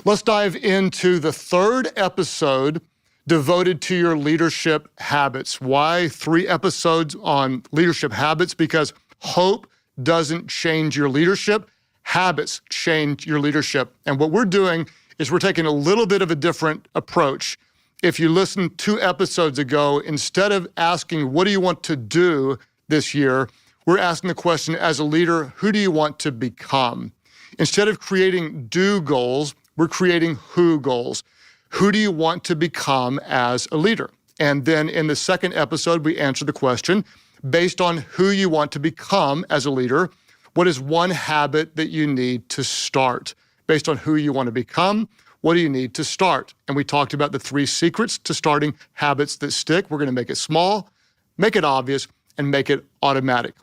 Let's dive into the third episode devoted to your leadership habits. Why 3 episodes on leadership habits? Because hope doesn't change your leadership. Habits change your leadership. And what we're doing is we're taking a little bit of a different approach. If you listened 2 episodes ago, instead of asking, what do you want to do this year? We're asking the question, as a leader, who do you want to become? Instead of creating do goals, we're creating who goals. Who do you want to become as a leader? And then in the second episode, we answer the question, based on who you want to become as a leader, what is one habit that you need to start? Based on who you want to become, what do you need to start? And we talked about the 3 secrets to starting habits that stick. We're going to make it small, make it obvious, and make it automatic.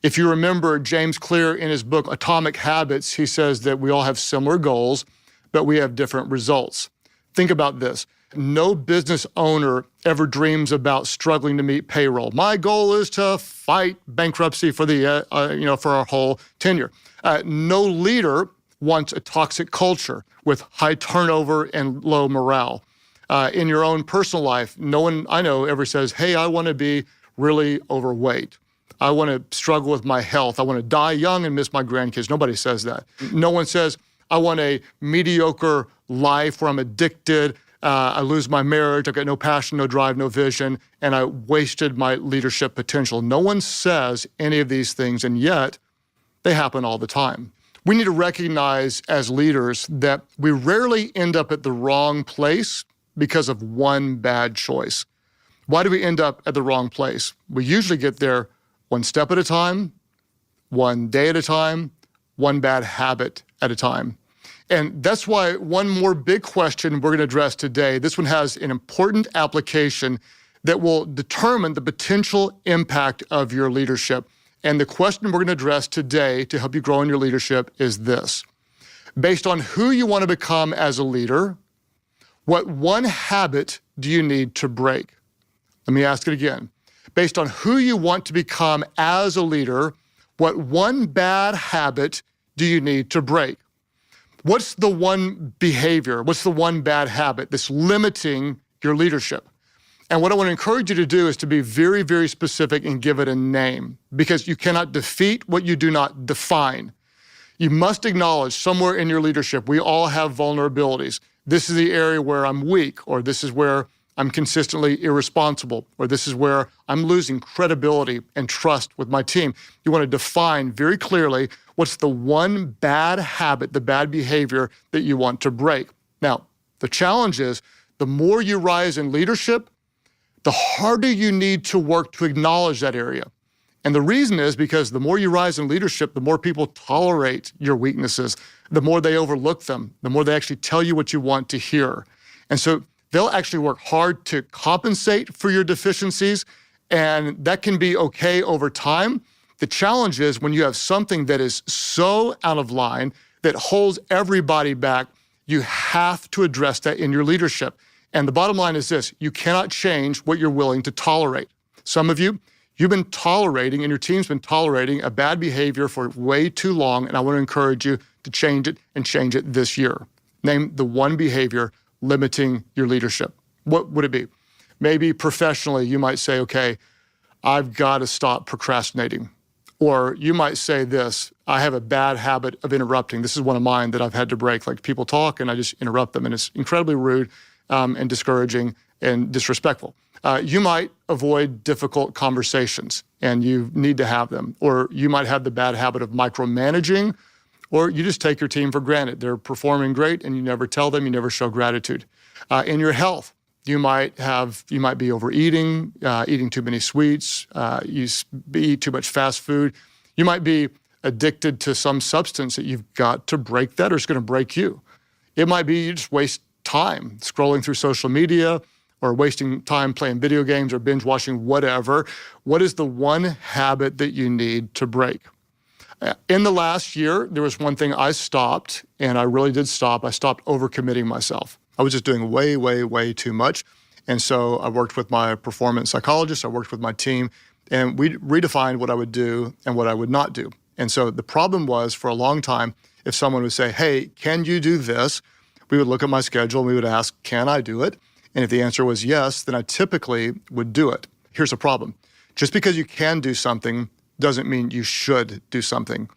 If you remember James Clear in his book, Atomic Habits, he says that we all have similar goals, but we have different results. Think about this. No business owner ever dreams about struggling to meet payroll. My goal is to fight bankruptcy for for our whole tenure. No leader wants a toxic culture with high turnover and low morale. In your own personal life, no one I know ever says, hey, I want to be really overweight. I want to struggle with my health. I want to die young and miss my grandkids. Nobody says that. No one says, I want a mediocre life where I'm addicted, I lose my marriage, I've got no passion, no drive, no vision, and I wasted my leadership potential. No one says any of these things, and yet they happen all the time. We need to recognize as leaders that we rarely end up at the wrong place because of one bad choice. Why do we end up at the wrong place? We usually get there one step at a time, one day at a time, one bad habit at a time. And that's why one more big question we're going to address today, this one has an important application that will determine the potential impact of your leadership. And the question we're going to address today to help you grow in your leadership is this. Based on who you want to become as a leader, what one habit do you need to break? Let me ask it again. Based on who you want to become as a leader, what one bad habit do you need to break? What's the one behavior? What's the one bad habit that's limiting your leadership? And what I want to encourage you to do is to be very, very specific and give it a name, because you cannot defeat what you do not define. You must acknowledge somewhere in your leadership, we all have vulnerabilities. This is the area where I'm weak, or this is where I'm consistently irresponsible, or this is where I'm losing credibility and trust with my team. You want to define very clearly what's the one bad habit, the bad behavior that you want to break. Now, the challenge is the more you rise in leadership, the harder you need to work to acknowledge that area. And the reason is because the more you rise in leadership, the more people tolerate your weaknesses, the more they overlook them, the more they actually tell you what you want to hear. And so they'll actually work hard to compensate for your deficiencies, and that can be okay over time. The challenge is when you have something that is so out of line that holds everybody back, you have to address that in your leadership. And the bottom line is this: you cannot change what you're willing to tolerate. Some of you, you've been tolerating, and your team's been tolerating a bad behavior for way too long, and I want to encourage you to change it and change it this year. Name the one behavior limiting your leadership. What would it be? Maybe professionally, you might say, okay, I've got to stop procrastinating. Or you might say this, I have a bad habit of interrupting. This is one of mine that I've had to break. Like, people talk and I just interrupt them, and it's incredibly rude and discouraging and disrespectful. You might avoid difficult conversations, and you need to have them. Or you might have the bad habit of micromanaging, or you just take your team for granted. They're performing great, and you never tell them, you never show gratitude. In your health, you might be overeating, eating too many sweets, you eat too much fast food. You might be addicted to some substance that you've got to break that, or it's going to break you. It might be you just waste time scrolling through social media, or wasting time playing video games, or binge watching, whatever. What is the one habit that you need to break? In the last year, there was one thing I stopped, and I really did stop. I stopped overcommitting myself. I was just doing way, way, way too much. And so I worked with my performance psychologist, I worked with my team, and we redefined what I would do and what I would not do. And so the problem was, for a long time, if someone would say, hey, can you do this? We would look at my schedule and we would ask, can I do it? And if the answer was yes, then I typically would do it. Here's the problem. Just because you can do something doesn't mean you should do something.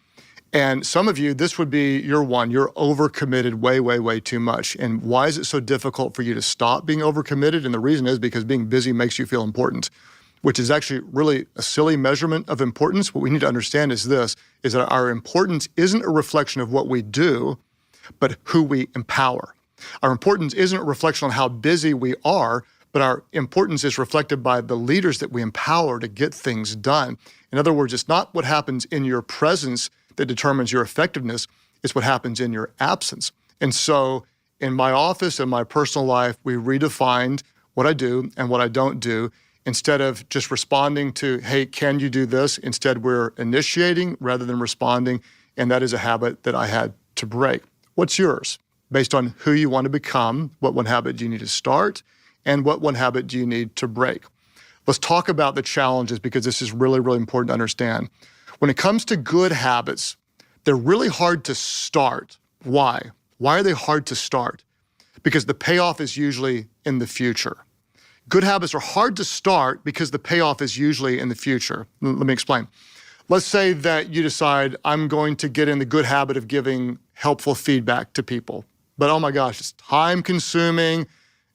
And some of you, this would be your one. You're overcommitted way, way, way too much. And why is it so difficult for you to stop being overcommitted? And the reason is because being busy makes you feel important, which is actually really a silly measurement of importance. What we need to understand is this, is that our importance isn't a reflection of what we do, but who we empower. Our importance isn't a reflection on how busy we are, but our importance is reflected by the leaders that we empower to get things done. In other words, it's not what happens in your presence that determines your effectiveness, it's what happens in your absence. And so in my office and my personal life, we redefined what I do and what I don't do. Instead of just responding to, hey, can you do this? Instead, we're initiating rather than responding. And that is a habit that I had to break. What's yours? Based on who you want to become, what one habit do you need to start? And what one habit do you need to break? Let's talk about the challenges because this is really, really important to understand. When it comes to good habits, they're really hard to start. Why? Why are they hard to start? Because the payoff is usually in the future. Good habits are hard to start because the payoff is usually in the future. Let me explain. Let's say that you decide, I'm going to get in the good habit of giving helpful feedback to people. But oh my gosh, it's time consuming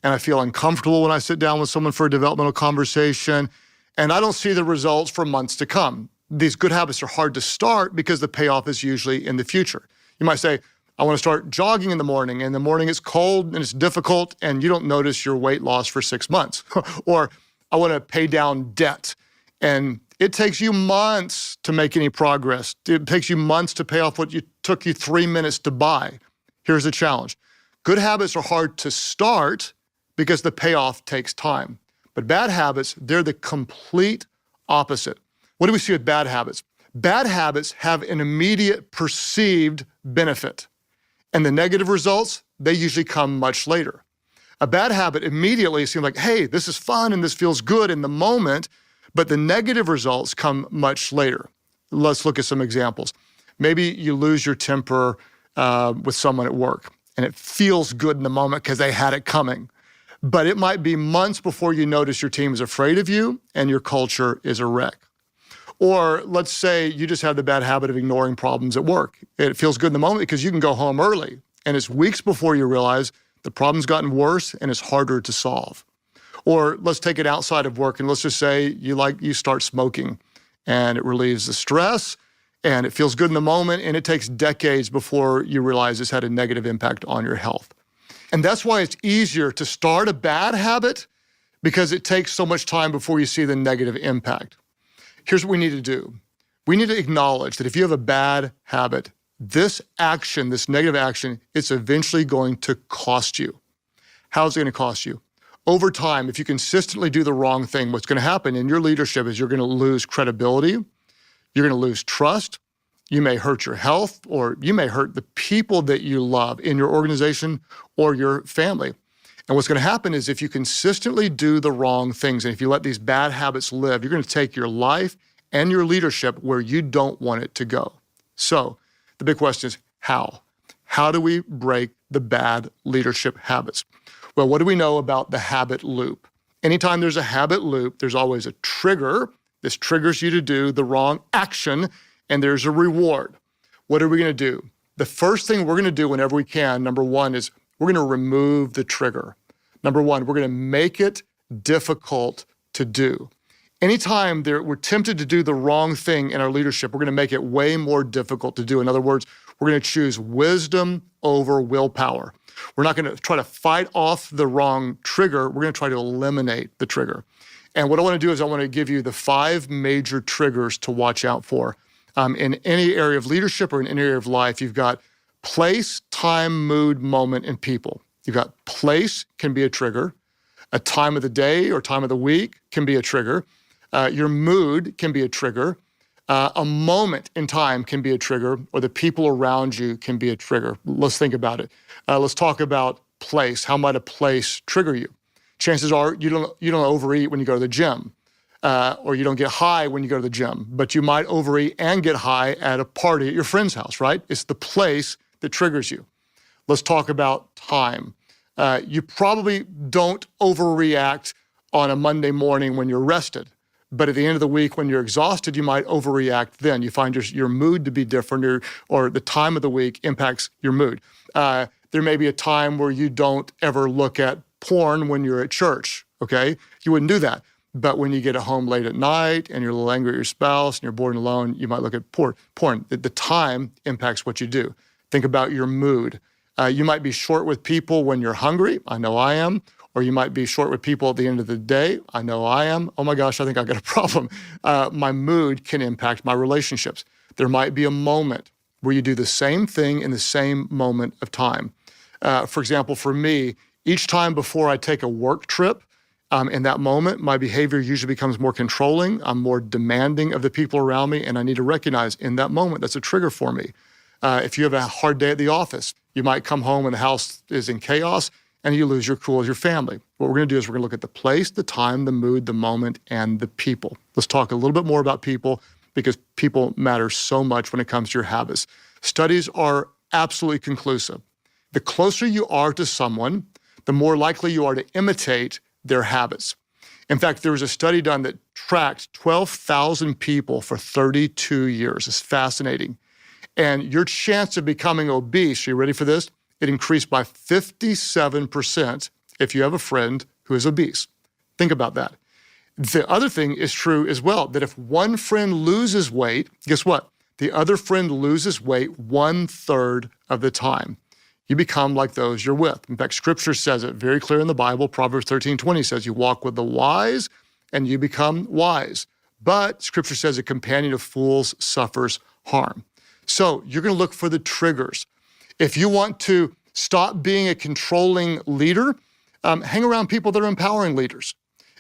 and I feel uncomfortable when I sit down with someone for a developmental conversation and I don't see the results for months to come. These good habits are hard to start because the payoff is usually in the future. You might say, I want to start jogging in the morning. In the morning it's cold and it's difficult and you don't notice your weight loss for 6 months. Or I want to pay down debt. And it takes you months to make any progress. It takes you months to pay off what took you 3 minutes to buy. Here's the challenge. Good habits are hard to start because the payoff takes time. But bad habits, they're the complete opposite. What do we see with bad habits? Bad habits have an immediate perceived benefit. And the negative results, they usually come much later. A bad habit immediately seems like, hey, this is fun and this feels good in the moment, but the negative results come much later. Let's look at some examples. Maybe you lose your temper with someone at work and it feels good in the moment because they had it coming. But it might be months before you notice your team is afraid of you and your culture is a wreck. Or let's say you just have the bad habit of ignoring problems at work. It feels good in the moment because you can go home early. And it's weeks before you realize the problem's gotten worse and it's harder to solve. Or let's take it outside of work and let's just say you start smoking and it relieves the stress and it feels good in the moment and it takes decades before you realize it's had a negative impact on your health. And that's why it's easier to start a bad habit because it takes so much time before you see the negative impact. Here's what we need to do. We need to acknowledge that if you have a bad habit, this action, this negative action, it's eventually going to cost you. How's it going to cost you? Over time, if you consistently do the wrong thing, what's going to happen in your leadership is you're going to lose credibility, you're going to lose trust, you may hurt your health, or you may hurt the people that you love in your organization or your family. And what's going to happen is if you consistently do the wrong things and if you let these bad habits live, you're going to take your life and your leadership where you don't want it to go. So the big question is how? How do we break the bad leadership habits? Well, what do we know about the habit loop? Anytime there's a habit loop, there's always a trigger. This triggers you to do the wrong action, and there's a reward. What are we going to do? The first thing we're going to do whenever we can, number one, is we're going to remove the trigger. Number one, we're going to make it difficult to do. Anytime we're tempted to do the wrong thing in our leadership, we're going to make it way more difficult to do. In other words, we're going to choose wisdom over willpower. We're not going to try to fight off the wrong trigger. We're going to try to eliminate the trigger. And what I want to do is I want to give you the 5 major triggers to watch out for. In any area of leadership or in any area of life, you've got place, time, mood, moment, and people. You've got place can be a trigger. A time of the day or time of the week can be a trigger. Your mood can be a trigger. A moment in time can be a trigger, or the people around you can be a trigger. Let's think about it. Let's talk about place. How might a place trigger you? Chances are you don't overeat when you go to the gym, or you don't get high when you go to the gym, but you might overeat and get high at a party at your friend's house, right? It's the place that triggers you. Let's talk about time. You probably don't overreact on a Monday morning when you're rested. But at the end of the week, when you're exhausted, you might overreact then. You find your mood to be different, or the time of the week impacts your mood. There may be a time where you don't ever look at porn when you're at church, okay? You wouldn't do that. But when you get at home late at night and you're a little angry at your spouse and you're bored and alone, you might look at porn. The time impacts what you do. Think about your mood. You might be short with people when you're hungry. I know I am. Or you might be short with people at the end of the day. I know I am. Oh my gosh, I think I've got a problem. My mood can impact my relationships. There might be a moment where you do the same thing in the same moment of time. For example, for me, each time before I take a work trip, in that moment, my behavior usually becomes more controlling. I'm more demanding of the people around me, and I need to recognize in that moment that's a trigger for me. If you have a hard day at the office, you might come home and the house is in chaos, and you lose your cool as your family. What we're going to do is we're going to look at the place, the time, the mood, the moment, and the people. Let's talk a little bit more about people because people matter so much when it comes to your habits. Studies are absolutely conclusive. The closer you are to someone, the more likely you are to imitate their habits. In fact, there was a study done that tracked 12,000 people for 32 years. It's fascinating. And your chance of becoming obese, are you ready for this? It increased by 57% if you have a friend who is obese. Think about that. The other thing is true as well, that if one friend loses weight, guess what? The other friend loses weight 1/3 of the time. You become like those you're with. In fact, Scripture says it very clear in the Bible. Proverbs 13:20 says, you walk with the wise and you become wise. But Scripture says a companion of fools suffers harm. So you're going to look for the triggers. If you want to stop being a controlling leader, hang around people that are empowering leaders.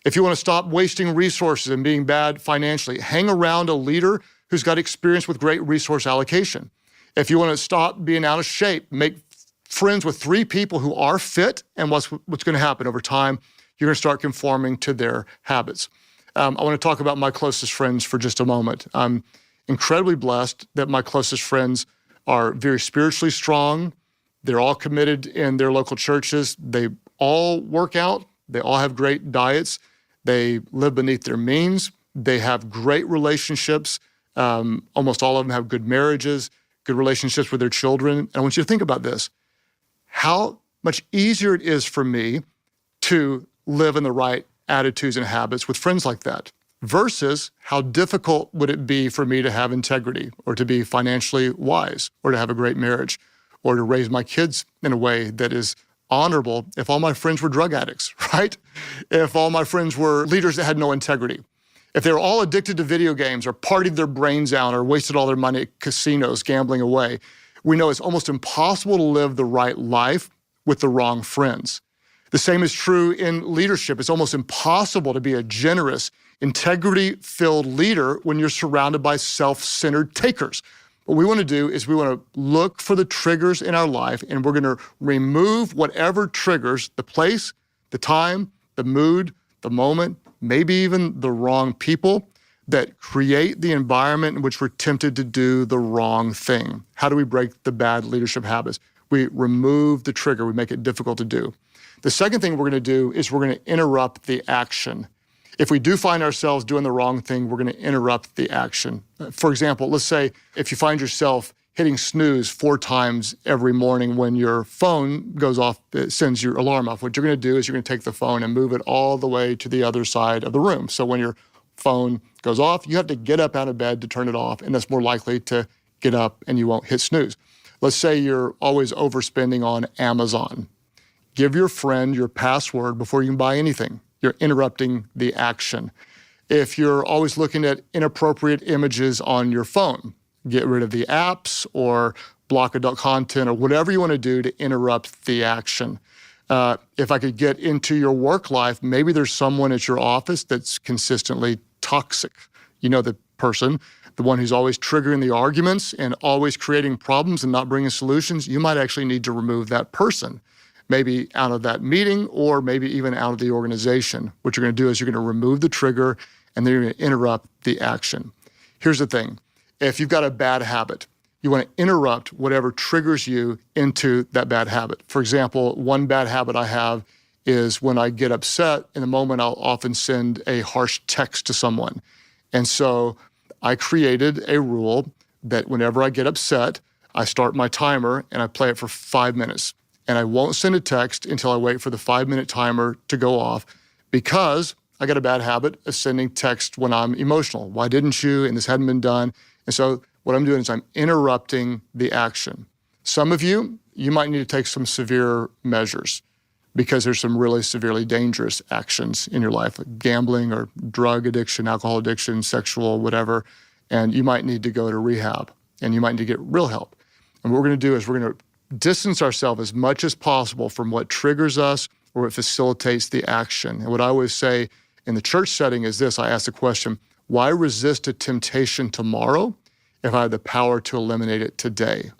If you want to stop wasting resources and being bad financially, hang around a leader who's got experience with great resource allocation. If you want to stop being out of shape, make friends with 3 people who are fit, and what's going to happen over time, you're going to start conforming to their habits. I want to talk about my closest friends for just a moment. I'm incredibly blessed that my closest friends are very spiritually strong. They're all committed in their local churches. They all work out. They all have great diets. They live beneath their means. They have great relationships. Almost all of them have good marriages, good relationships with their children. And I want you to think about this. How much easier it is for me to live in the right attitudes and habits with friends like that versus how difficult would it be for me to have integrity or to be financially wise or to have a great marriage or to raise my kids in a way that is honorable if all my friends were drug addicts, right? If all my friends were leaders that had no integrity. If they were all addicted to video games or partied their brains out or wasted all their money at casinos gambling away, we know it's almost impossible to live the right life with the wrong friends. The same is true in leadership. It's almost impossible to be a generous, integrity-filled leader when you're surrounded by self-centered takers. What we want to do is we want to look for the triggers in our life, and we're going to remove whatever triggers the place, the time, the mood, the moment, maybe even the wrong people that create the environment in which we're tempted to do the wrong thing. How do we break the bad leadership habits? We remove the trigger. We make it difficult to do. The second thing we're going to do is we're going to interrupt the action. If we do find ourselves doing the wrong thing, we're going to interrupt the action. For example, let's say if you find yourself hitting snooze 4 times every morning when your phone goes off, it sends your alarm off. What you're going to do is you're going to take the phone and move it all the way to the other side of the room. So when your phone goes off, you have to get up out of bed to turn it off, and that's more likely to get up and you won't hit snooze. Let's say you're always overspending on Amazon. Give your friend your password before you can buy anything. You're interrupting the action. If you're always looking at inappropriate images on your phone, get rid of the apps or block adult content or whatever you want to do to interrupt the action. If I could get into your work life, maybe there's someone at your office that's consistently toxic. You know the person, the one who's always triggering the arguments and always creating problems and not bringing solutions. You might actually need to remove that person, maybe out of that meeting or maybe even out of the organization. What you're going to do is you're going to remove the trigger and then you're going to interrupt the action. Here's the thing. If you've got a bad habit, you want to interrupt whatever triggers you into that bad habit. For example, one bad habit I have is when I get upset, in a moment, I'll often send a harsh text to someone. And so I created a rule that whenever I get upset, I start my timer and I play it for 5 minutes. And I won't send a text until I wait for the 5-minute timer to go off, because I got a bad habit of sending text when I'm emotional. Why didn't you? And this hadn't been done. And so what I'm doing is I'm interrupting the action. Some of you might need to take some severe measures because there's some really severely dangerous actions in your life, like gambling or drug addiction, alcohol addiction, sexual, whatever. And you might need to go to rehab and you might need to get real help. And what we're going to do is we're going to distance ourselves as much as possible from what triggers us or what facilitates the action. And what I always say in the church setting is this: I ask the question, why resist a temptation tomorrow if I have the power to eliminate it today?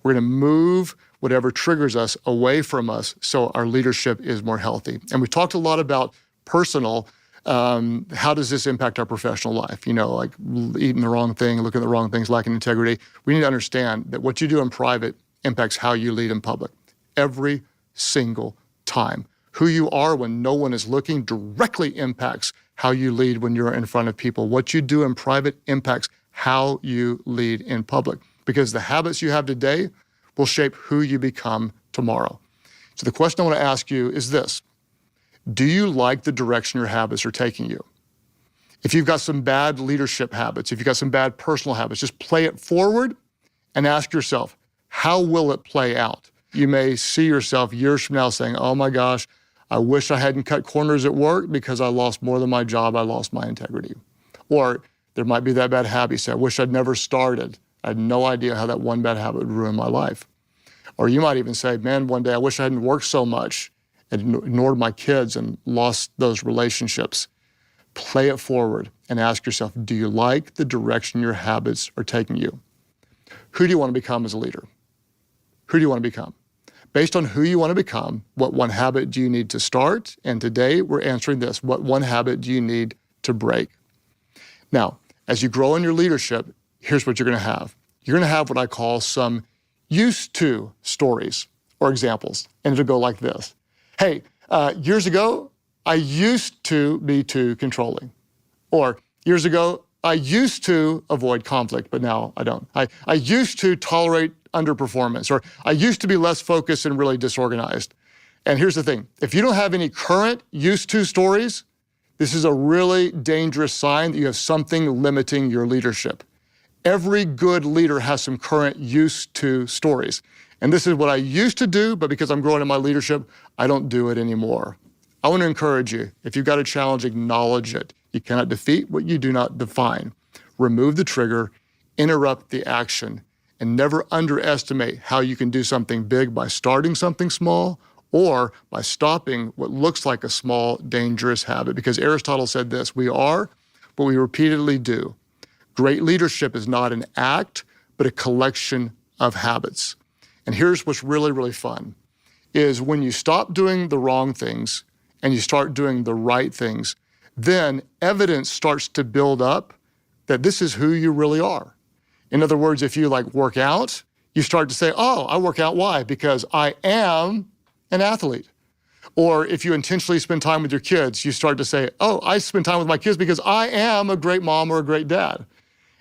We're going to move whatever triggers us away from us so our leadership is more healthy. And we talked a lot about personal. How does this impact our professional life? You know, like eating the wrong thing, looking at the wrong things, lacking integrity. We need to understand that what you do in private impacts how you lead in public every single time. Who you are when no one is looking directly impacts how you lead when you're in front of people. What you do in private impacts how you lead in public, because the habits you have today will shape who you become tomorrow. So the question I want to ask you is this: do you like the direction your habits are taking you? If you've got some bad leadership habits, if you've got some bad personal habits, just play it forward and ask yourself, how will it play out? You may see yourself years from now saying, oh my gosh, I wish I hadn't cut corners at work because I lost more than my job, I lost my integrity. Or there might be that bad habit. You say, I wish I'd never started. I had no idea how that one bad habit would ruin my life. Or you might even say, man, one day I wish I hadn't worked so much and ignored my kids and lost those relationships. Play it forward and ask yourself, do you like the direction your habits are taking you? Who do you want to become as a leader? Who do you want to become? Based on who you want to become, what one habit do you need to start? And today we're answering this: what one habit do you need to break? Now, as you grow in your leadership, here's what you're going to have. You're going to have what I call some used to stories or examples. And it'll go like this. Hey, years ago, I used to be too controlling. Or years ago, I used to avoid conflict, but now I don't. I used to tolerate underperformance, or I used to be less focused and really disorganized. And here's the thing: if you don't have any current used to stories, this is a really dangerous sign that you have something limiting your leadership. Every good leader has some current used to stories. And this is what I used to do, but because I'm growing in my leadership, I don't do it anymore. I want to encourage you, if you've got a challenge, acknowledge it. You cannot defeat what you do not define. Remove the trigger, interrupt the action, and never underestimate how you can do something big by starting something small or by stopping what looks like a small, dangerous habit. Because Aristotle said this: we are what we repeatedly do. Great leadership is not an act, but a collection of habits. And here's what's really, really fun, is when you stop doing the wrong things and you start doing the right things, then evidence starts to build up that this is who you really are. In other words, if you work out, you start to say, oh, I work out. Why? Because I am an athlete. Or if you intentionally spend time with your kids, you start to say, oh, I spend time with my kids because I am a great mom or a great dad.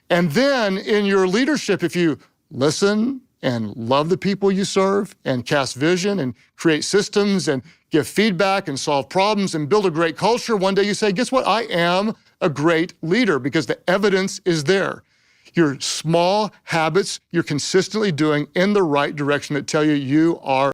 And then in your leadership, if you listen and love the people you serve and cast vision and create systems and give feedback and solve problems and build a great culture, one day you say, guess what? I am a great leader, because the evidence is there. Your small habits you're consistently doing in the right direction that tell you you are